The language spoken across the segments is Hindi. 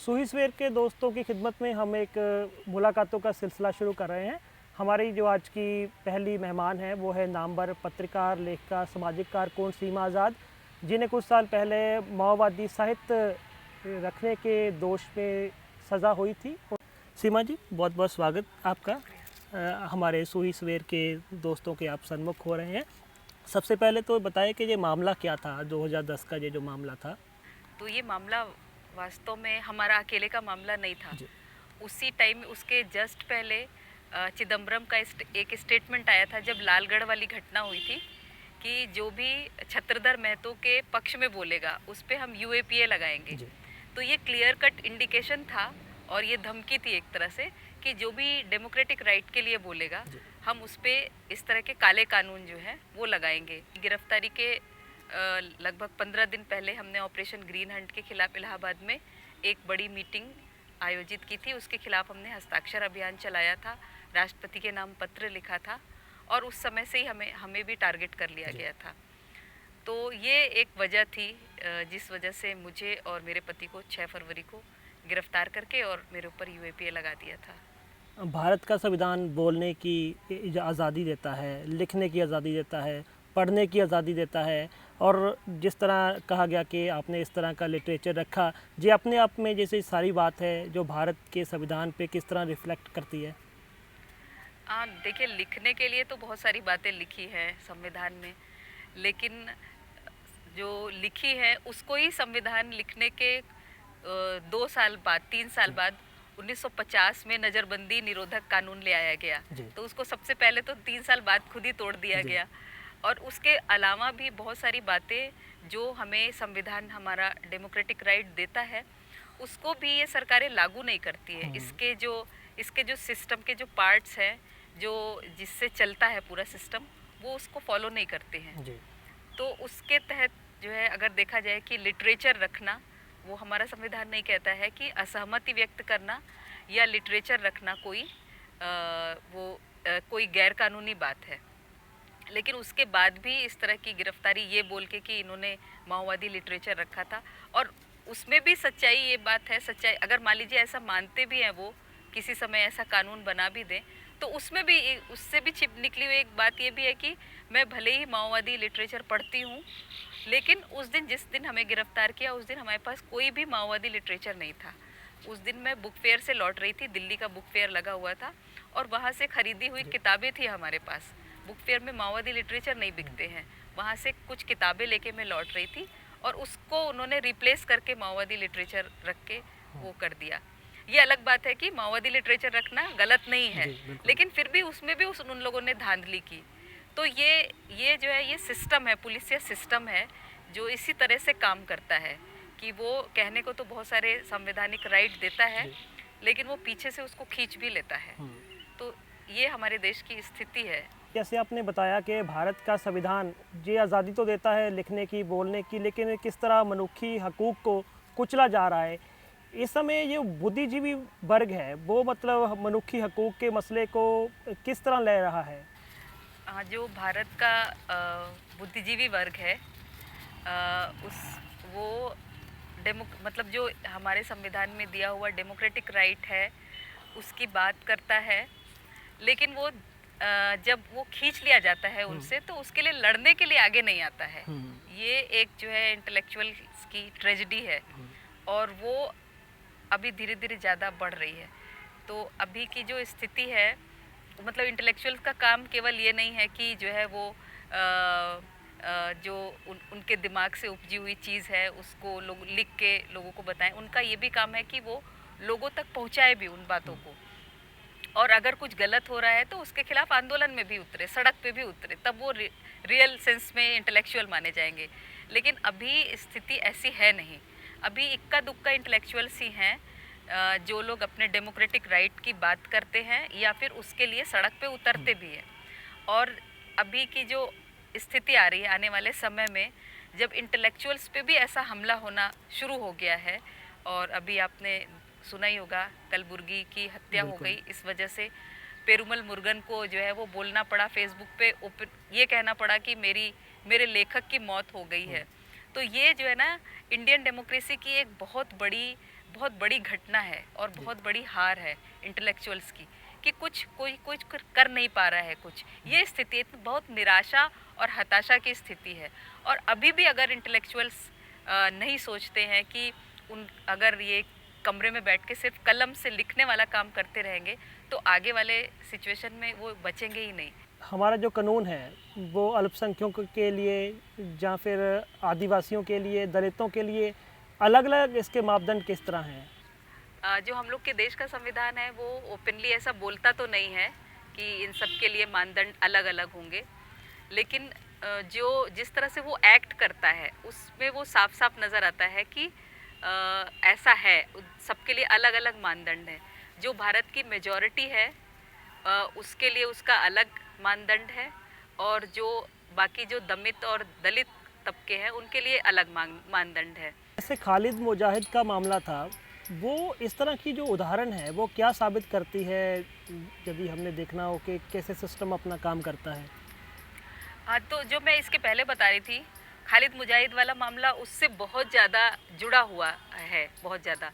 सूही सवेर के दोस्तों की खिदमत में हम एक मुलाकातों का सिलसिला शुरू कर रहे हैं। हमारी जो आज की पहली मेहमान है वो है नामवर पत्रकार, लेखिका, सामाजिक कारकुन सीमा आज़ाद, जिन्हें कुछ साल पहले माओवादी साहित्य रखने के दोष में सज़ा हुई थी। सीमा जी, बहुत बहुत स्वागत आपका। हमारे सूही सवेर के दोस्तों के आप सन्मुख हो रहे हैं। सबसे पहले तो बताएं कि ये मामला क्या था, 2010 का ये जो मामला था। तो ये मामला वास्तव में हमारा अकेले का मामला नहीं था। उसी टाइम उसके जस्ट पहले चिदम्बरम का एक स्टेटमेंट आया था जब लालगढ़ वाली घटना हुई थी कि जो भी छत्रधर महतो के पक्ष में बोलेगा उस पर हम यूएपीए लगाएंगे। तो ये क्लियर कट इंडिकेशन था और ये धमकी थी एक तरह से कि जो भी डेमोक्रेटिक राइट के लिए बोलेगा हम उस पर इस तरह के काले कानून जो है वो लगाएंगे। गिरफ्तारी के लगभग 15 दिन पहले हमने ऑपरेशन ग्रीन हंट के खिलाफ इलाहाबाद में एक बड़ी मीटिंग आयोजित की थी। उसके खिलाफ हमने हस्ताक्षर अभियान चलाया था, राष्ट्रपति के नाम पत्र लिखा था और उस समय से ही हमें भी टारगेट कर लिया गया था। तो ये एक वजह थी जिस वजह से मुझे और मेरे पति को 6 फरवरी को गिरफ्तार करके और मेरे ऊपर यूएपीए लगा दिया था। भारत का संविधान बोलने की आज़ादी देता है, लिखने की आज़ादी देता है, पढ़ने की आज़ादी देता है, और जिस तरह कहा गया कि आपने इस तरह का लिटरेचर रखा, ये अपने आप में जैसे सारी बात है जो भारत के संविधान पे किस तरह रिफ्लेक्ट करती है। देखिए, लिखने के लिए तो बहुत सारी बातें लिखी हैं संविधान में, लेकिन जो लिखी है उसको ही संविधान लिखने के 2 साल बाद 3 साल बाद 1950 में नज़रबंदी निरोधक कानून ले आया गया। तो उसको सबसे पहले तो 3 साल बाद खुद ही तोड़ दिया गया। और उसके अलावा भी बहुत सारी बातें जो हमें संविधान हमारा डेमोक्रेटिक राइट देता है उसको भी ये सरकारें लागू नहीं करती है। इसके जो सिस्टम के जो पार्ट्स हैं जो जिससे चलता है पूरा सिस्टम, वो उसको फॉलो नहीं करते हैं। तो उसके तहत जो है अगर देखा जाए कि लिटरेचर रखना, वो हमारा संविधान नहीं कहता है कि असहमति व्यक्त करना या लिटरेचर रखना कोई गैर कानूनी बात है। लेकिन उसके बाद भी इस तरह की गिरफ्तारी ये बोल के कि इन्होंने माओवादी लिटरेचर रखा था, और उसमें भी सच्चाई ये बात है, सच्चाई अगर मान लीजिए ऐसा मानते भी हैं वो, किसी समय ऐसा कानून बना भी दें, तो उसमें भी उससे भी छिप निकली हुई एक बात ये भी है कि मैं भले ही माओवादी लिटरेचर पढ़ती हूँ, लेकिन उस दिन जिस दिन हमें गिरफ्तार किया उस दिन हमारे पास कोई भी माओवादी लिटरेचर नहीं था। उस दिन मैं बुक फेयर से लौट रही थी, दिल्ली का बुक फेयर लगा हुआ था और वहाँ से खरीदी हुई किताबें थी हमारे पास। बुक फेयर में माओवादी लिटरेचर नहीं बिकते हैं। वहाँ से कुछ किताबें लेके मैं लौट रही थी और उसको उन्होंने रिप्लेस करके माओवादी लिटरेचर रख के वो कर दिया। ये अलग बात है कि माओवादी लिटरेचर रखना गलत नहीं है, लेकिन फिर भी उसमें भी उन लोगों ने धांधली की। तो ये जो है ये सिस्टम है, पुलिसिया सिस्टम है जो इसी तरह से काम करता है कि वो कहने को तो बहुत सारे संवैधानिक राइट देता है, लेकिन वो पीछे से उसको खींच भी लेता है। तो ये हमारे देश की स्थिति है। जैसे आपने बताया कि भारत का संविधान ये आज़ादी तो देता है लिखने की, बोलने की, लेकिन किस तरह मनुष्य हकूक़ को कुचला जा रहा है। इस समय ये बुद्धिजीवी वर्ग है वो मतलब मनुष्य हकूक़ के मसले को किस तरह ले रहा है। जो भारत का बुद्धिजीवी वर्ग है वो मतलब जो हमारे संविधान में दिया हुआ डेमोक्रेटिक राइट है उसकी बात करता है, लेकिन वो जब वो खींच लिया जाता है उनसे तो उसके लिए लड़ने के लिए आगे नहीं आता है। ये एक जो है इंटेलेक्चुअल्स की ट्रेजेडी है और वो अभी धीरे धीरे ज़्यादा बढ़ रही है। तो अभी की जो स्थिति है मतलब इंटेलेक्चुअल्स का काम केवल ये नहीं है कि जो है वो जो उनके दिमाग से उपजी हुई चीज़ है उसको लोग लिख के लोगों को बताएं। उनका ये भी काम है कि वो लोगों तक पहुंचाए भी उन बातों को, और अगर कुछ गलत हो रहा है तो उसके खिलाफ आंदोलन में भी उतरे, सड़क पे भी उतरे, तब वो रियल सेंस में इंटेलेक्चुअल माने जाएंगे। लेकिन अभी स्थिति ऐसी है नहीं। अभी इक्का दुक्का इंटेलेक्चुअल्स ही हैं जो लोग अपने डेमोक्रेटिक राइट की बात करते हैं या फिर उसके लिए सड़क पे उतरते भी हैं। और अभी की जो स्थिति आ रही है आने वाले समय में, जब इंटेलेक्चुअल्स पे भी ऐसा हमला होना शुरू हो गया है, और अभी आपने सुना ही होगा कलबुर्गी की हत्या हो गई, इस वजह से पेरुमल मुरुगन को जो है वो बोलना पड़ा फेसबुक पे, ये कहना पड़ा कि मेरे लेखक की मौत हो गई है। तो ये जो है ना इंडियन डेमोक्रेसी की एक बहुत बड़ी बहुत बड़ी घटना है और बहुत बड़ी हार है इंटेलेक्चुअल्स की, कि कोई कुछ कर नहीं पा रहा है कुछ। ये स्थिति बहुत निराशा और हताशा की स्थिति है। और अभी भी अगर इंटेलेक्चुअल्स नहीं सोचते हैं कि अगर ये कमरे में बैठ के सिर्फ कलम से लिखने वाला काम करते रहेंगे तो आगे वाले सिचुएशन में वो बचेंगे ही नहीं। हमारा जो कानून है वो अल्पसंख्यकों के लिए या फिर आदिवासियों के लिए, दलितों के लिए अलग अलग इसके मापदंड किस तरह हैं? जो हम लोग के देश का संविधान है वो ओपनली ऐसा बोलता तो नहीं है कि इन सब के लिए मानदंड अलग अलग होंगे, लेकिन जो जिस तरह से वो एक्ट करता है उसमें वो साफ साफ नज़र आता है कि ऐसा है, सबके लिए अलग अलग मानदंड है। जो भारत की मेजॉरिटी है उसके लिए उसका अलग मानदंड है, और जो बाकी जो दमित और दलित तबके हैं उनके लिए अलग मानदंड है। जैसे खालिद मुजाहिद का मामला था, वो इस तरह की जो उदाहरण है वो क्या साबित करती है, यदि हमने देखना हो कि कैसे सिस्टम अपना काम करता है? हाँ, तो जो मैं इसके पहले बता रही थी, खालिद मुजाहिद वाला मामला उससे बहुत ज़्यादा जुड़ा हुआ है, बहुत ज़्यादा।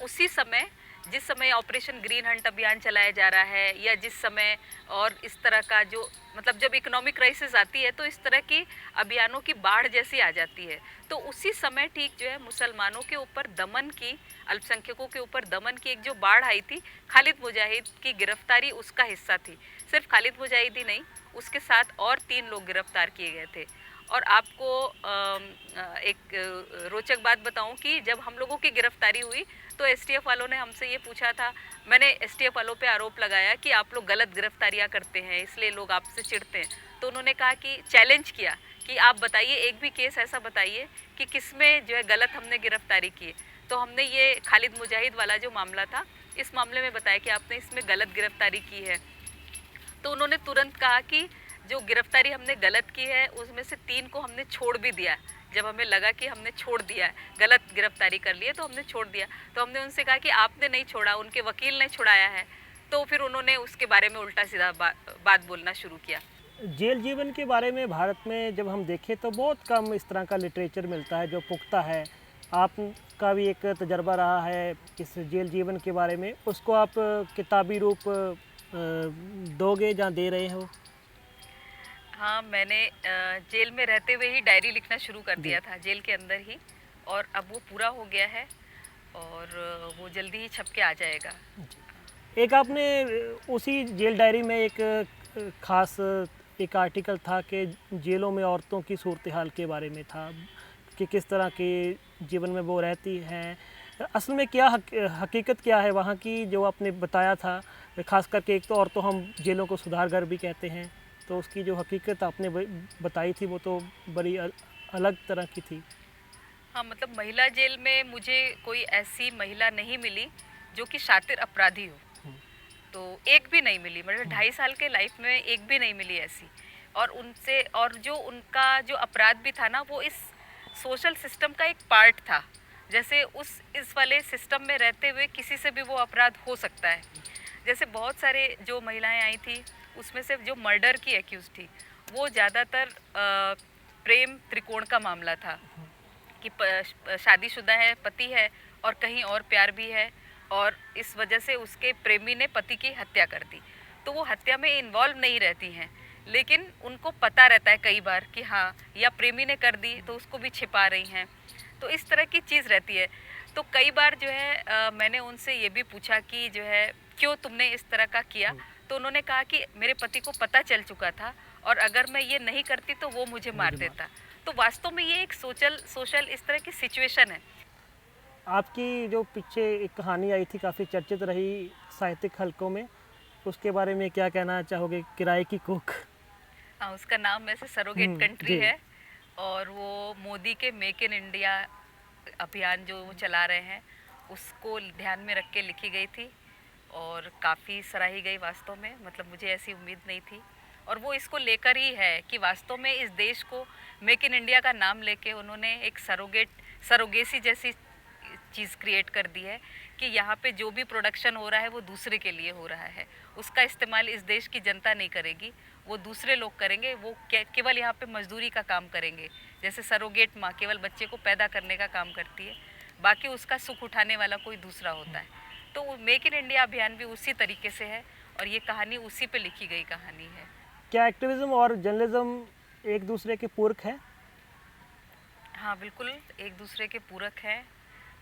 उसी समय जिस समय ऑपरेशन ग्रीन हंट अभियान चलाया जा रहा है, या जिस समय और इस तरह का जो मतलब जब इकोनॉमिक क्राइसिस आती है तो इस तरह की अभियानों की बाढ़ जैसी आ जाती है, तो उसी समय ठीक जो है मुसलमानों के ऊपर दमन की, अल्पसंख्यकों के ऊपर दमन की एक जो बाढ़ आई थी, खालिद मुजाहिद की गिरफ्तारी उसका हिस्सा थी। सिर्फ खालिद मुजाहिद ही नहीं, उसके साथ और 3 लोग गिरफ्तार किए गए थे। और आपको एक रोचक बात बताऊं कि जब हम लोगों की गिरफ्तारी हुई तो एसटीएफ वालों ने हमसे ये पूछा था, मैंने एसटीएफ वालों पे आरोप लगाया कि आप लोग गलत गिरफ्तारियां करते हैं इसलिए लोग आपसे चिढ़ते हैं, तो उन्होंने कहा कि चैलेंज किया कि आप बताइए एक भी केस ऐसा बताइए कि किसमें जो है गलत हमने गिरफ्तारी की। तो हमने ये खालिद मुजाहिद वाला जो मामला था, इस मामले में बताया कि आपने इसमें गलत गिरफ्तारी की है। तो उन्होंने तुरंत कहा कि जो गिरफ्तारी हमने गलत की है उसमें से 3 को हमने छोड़ भी दिया। जब हमें लगा कि हमने छोड़ दिया है, गलत गिरफ्तारी कर ली है तो हमने छोड़ दिया, तो हमने उनसे कहा कि आपने नहीं छोड़ा, उनके वकील ने छुड़ाया है। तो फिर उन्होंने उसके बारे में उल्टा सीधा बात बोलना शुरू किया। जेल जीवन के बारे में भारत में जब हम देखें तो बहुत कम इस तरह का लिटरेचर मिलता है जो पुख्ता है। आपका भी एक तजर्बा रहा है इस जेल जीवन के बारे में, उसको आप किताबी रूप दोगे या दे रहे हो? हाँ, मैंने जेल में रहते हुए ही डायरी लिखना शुरू कर दिया था, जेल के अंदर ही, और अब वो पूरा हो गया है और वो जल्दी ही छप के आ जाएगा। एक आपने उसी जेल डायरी में एक ख़ास एक आर्टिकल था कि जेलों में औरतों की सूरत हाल के बारे में था कि किस तरह के जीवन में वो रहती हैं। असल में क्या हकीकत क्या है वहाँ की, जो आपने बताया था? ख़ास करके एक तो औरतों हम जेलों को सुधार घर भी कहते हैं, तो उसकी जो हकीकत आपने बताई थी वो तो बड़ी अलग तरह की थी। हाँ, मतलब महिला जेल में मुझे कोई ऐसी महिला नहीं मिली जो कि शातिर अपराधी हो, तो एक भी नहीं मिली, मतलब 2.5 साल के लाइफ में एक भी नहीं मिली ऐसी। और उनसे, और जो उनका जो अपराध भी था ना, वो इस सोशल सिस्टम का एक पार्ट था। जैसे इस वाले सिस्टम में रहते हुए किसी से भी वो अपराध हो सकता है। जैसे बहुत सारे जो महिलाएं आई थी उसमें से जो मर्डर की एक्यूज थी वो ज़्यादातर प्रेम त्रिकोण का मामला था कि शादीशुदा है, पति है और कहीं और प्यार भी है, और इस वजह से उसके प्रेमी ने पति की हत्या कर दी। तो वो हत्या में इन्वॉल्व नहीं रहती हैं, लेकिन उनको पता रहता है कई बार कि हाँ, या प्रेमी ने कर दी तो उसको भी छिपा रही हैं, तो इस तरह की चीज़ रहती है। तो कई बार जो है मैंने उनसे ये भी पूछा कि जो है क्यों तुमने इस तरह का किया, तो उन्होंने कहा कि मेरे पति को पता चल चुका था और अगर मैं ये नहीं करती तो वो मुझे मार देता। तो वास्तव में ये एक सोशल इस तरह की सिचुएशन है। आपकी जो पीछे एक कहानी आई थी काफ़ी चर्चित रही साहित्यिक हलकों में, उसके बारे में क्या कहना चाहोगे? किराए की कोख। हाँ, उसका नाम वैसे सरोगेट कंट्री है, और वो मोदी के मेक इन इंडिया अभियान जो वो चला रहे हैं उसको ध्यान में रख के लिखी गई थी और काफ़ी सराही गई वास्तव में। मतलब मुझे ऐसी उम्मीद नहीं थी, और वो इसको लेकर ही है कि वास्तव में इस देश को मेक इन इंडिया का नाम लेके उन्होंने एक सरोगेसी जैसी चीज़ क्रिएट कर दी है कि यहाँ पे जो भी प्रोडक्शन हो रहा है वो दूसरे के लिए हो रहा है, उसका इस्तेमाल इस देश की जनता नहीं करेगी, वो दूसरे लोग करेंगे। वो केवल यहाँ पे मजदूरी का काम करेंगे। जैसे सरोगेट माँ केवल बच्चे को पैदा करने का काम करती है, बाकी उसका सुख उठाने वाला कोई दूसरा होता है। तो मेक इन इंडिया अभियान भी उसी तरीके से है और ये कहानी उसी पे लिखी गई कहानी है। क्या एक्टिविज्म और जर्नलिज्म एक दूसरे के पूरक है? हाँ बिल्कुल, एक दूसरे के पूरक हैं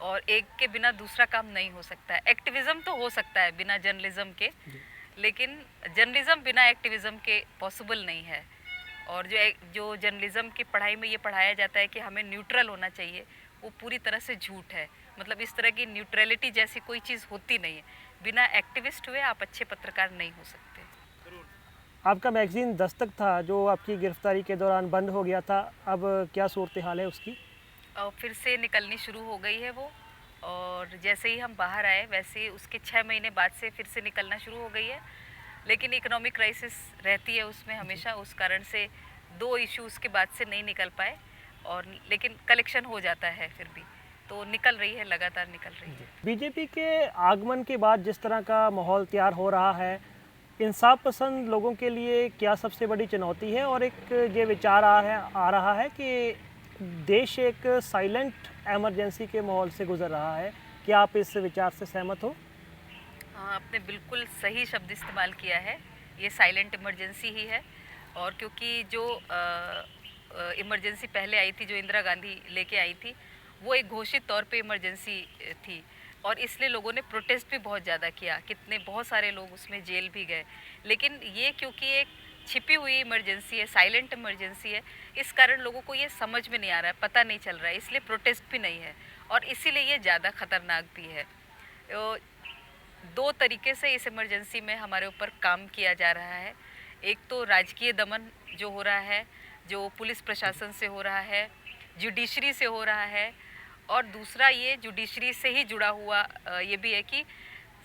और एक के बिना दूसरा काम नहीं हो सकता है। एक्टिविज्म तो हो सकता है बिना जर्नलिज्म के, लेकिन जर्नलिज्म बिना एक्टिविज्म के पॉसिबल नहीं है। और जो जर्नलिज्म की पढ़ाई में ये पढ़ाया जाता है कि हमें न्यूट्रल होना चाहिए, वो पूरी तरह से झूठ है। मतलब इस तरह की न्यूट्रलिटी जैसी कोई चीज़ होती नहीं है। बिना एक्टिविस्ट हुए आप अच्छे पत्रकार नहीं हो सकते। आपका मैगज़ीन दस्तक था जो आपकी गिरफ्तारी के दौरान बंद हो गया था, अब क्या सूरत हाल है उसकी? फिर से निकलनी शुरू हो गई है वो, और जैसे ही हम बाहर आए वैसे ही उसके 6 महीने बाद से फिर से निकलना शुरू हो गई है। लेकिन इकोनॉमिक क्राइसिस रहती है उसमें हमेशा, उस कारण से 2 इश्यूज़ के बाद से नहीं निकल पाए, और लेकिन कलेक्शन हो जाता है फिर भी, तो निकल रही है, लगातार निकल रही है। बीजेपी के आगमन के बाद जिस तरह का माहौल तैयार हो रहा है, इंसाफ पसंद लोगों के लिए क्या सबसे बड़ी चुनौती है? और एक ये विचार आ रहा है कि देश एक साइलेंट एमरजेंसी के माहौल से गुजर रहा है, क्या आप इस विचार से सहमत हो? हाँ, आपने बिल्कुल सही शब्द इस्तेमाल किया है, ये साइलेंट इमरजेंसी ही है। और क्योंकि जो इमरजेंसी पहले आई थी, जो इंदिरा गांधी लेके आई थी, वो एक घोषित तौर पे इमरजेंसी थी, और इसलिए लोगों ने प्रोटेस्ट भी बहुत ज़्यादा किया, बहुत सारे लोग उसमें जेल भी गए। लेकिन ये क्योंकि एक छिपी हुई इमरजेंसी है, साइलेंट इमरजेंसी है, इस कारण लोगों को ये समझ में नहीं आ रहा है, पता नहीं चल रहा है, इसलिए प्रोटेस्ट भी नहीं है, और इसीलिए ये ज़्यादा खतरनाक भी है। 2 तरीके से इस इमरजेंसी में हमारे ऊपर काम किया जा रहा है। एक तो राजकीय दमन जो हो रहा है, जो पुलिस प्रशासन से हो रहा है, जुडिशरी से हो रहा है, और दूसरा ये जुडिशरी से ही जुड़ा हुआ ये भी है कि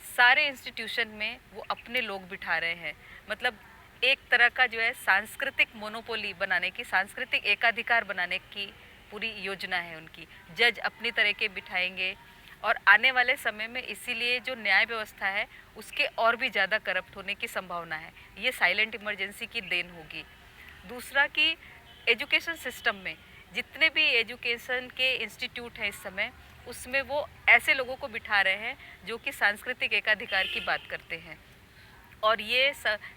सारे इंस्टीट्यूशन में वो अपने लोग बिठा रहे हैं। मतलब एक तरह का जो है सांस्कृतिक मोनोपोली बनाने की, सांस्कृतिक एकाधिकार बनाने की पूरी योजना है उनकी। जज अपनी तरह के बिठाएंगे, और आने वाले समय में इसीलिए जो न्याय व्यवस्था है उसके और भी ज़्यादा करप्ट होने की संभावना है। ये साइलेंट इमरजेंसी की देन होगी। दूसरा कि एजुकेशन सिस्टम में जितने भी एजुकेशन के इंस्टीट्यूट हैं इस समय, उसमें वो ऐसे लोगों को बिठा रहे हैं जो कि सांस्कृतिक एकाधिकार की बात करते हैं। और ये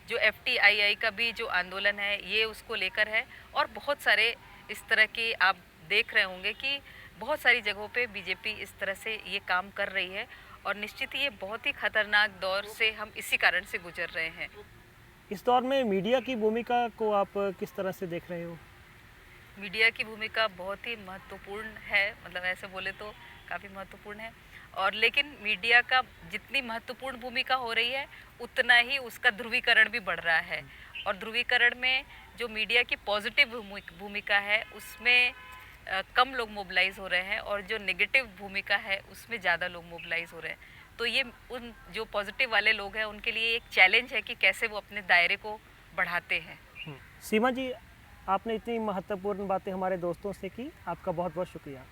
जो FTII का भी जो आंदोलन है ये उसको लेकर है, और बहुत सारे इस तरह के आप देख रहे होंगे कि बहुत सारी जगहों पे बीजेपी इस तरह से ये काम कर रही है, और निश्चित ही ये बहुत ही खतरनाक दौर से हम इसी कारण से गुजर रहे हैं। इस दौर में मीडिया की भूमिका को आप किस तरह से देख रहे हो? मीडिया की भूमिका बहुत ही महत्वपूर्ण है, मतलब ऐसे बोले तो काफ़ी महत्वपूर्ण है। और लेकिन मीडिया का जितनी महत्वपूर्ण भूमिका हो रही है, उतना ही उसका ध्रुवीकरण भी बढ़ रहा है। और ध्रुवीकरण में जो मीडिया की पॉजिटिव भूमिका है उसमें कम लोग मोबिलाइज हो रहे हैं, और जो नेगेटिव भूमिका है उसमें ज़्यादा लोग मोबिलाइज हो रहे हैं। तो ये उन जो पॉजिटिव वाले लोग हैं उनके लिए एक चैलेंज है कि कैसे वो अपने दायरे को बढ़ाते हैं। सीमा जी, आपने इतनी महत्वपूर्ण बातें हमारे दोस्तों से की, आपका बहुत बहुत शुक्रिया।